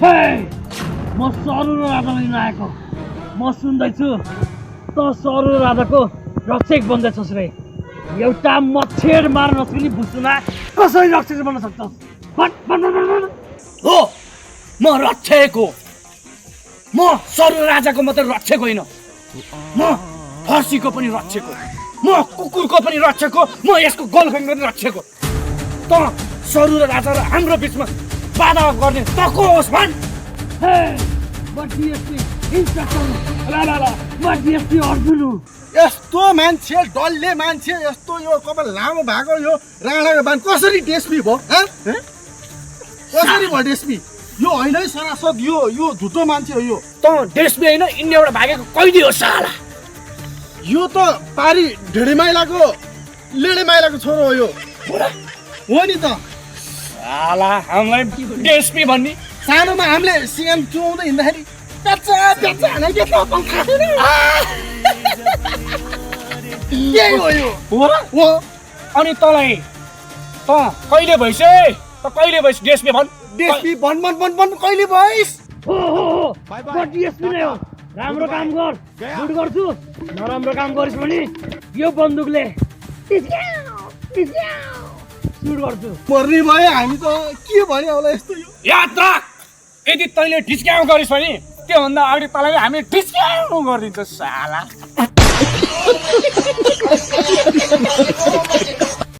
म सरु र राजा लिन आएको म सुन्दैछु त सरु र राजाको रक्षक बन्दैछस् रे एउटा मच्छर मार्न नसक्ने भुसुना कसरी रक्षक बन्न सक्छस् हो म रक्षक हो म सरु राजाको मात्र रक्षक होइन म फर्सीको पनि रक्षक हो म कुकुरको पनि रक्षक हो म यसको गर्लफ्रेन्ड पनि रक्षक हो त सरु र राजा र हाम्रो बिचमा बाधा गर्ने त को होस् भन् यस्तो मान्छे डल्ले मान्छे यस्तो यो कपाल लामो भएको यो राणाको बान कसरी डेस्पी भयो कसरी भयो डेस्पी यो होइन है सरासत यो झुटो मान्छे हो यो त डेस्पी होइन इन्डियाबाट भागेको कैदी हो साला यो त पारी ढेडे माइलाको लेडे माइलाको छोरो हो यो हो नि त साला हामीलाई डेस्पी भन्ने सानोमा हामीले सिएम चुहाउँदै हिँड्दाखेरि के हो यो हो अनि तँलाई त कहिले भइस त कहिले भइस डेस्पी भन् डेस्पी भन कहिले भइस डिएसपी नै हो राम्रो काम गर गुड गर्छु नराम्रो काम गरिस् भने यो बन्दुकले सुट गर्छु मर्ने भयो हामी त के भन्यो होला यस्तो यो याद राख यदि तैँले ढिस्क्याउ गरिस् भने त्योभन्दा अगाडि तँलाई हामी ढिस्क्याउ गरिदिन्छ साला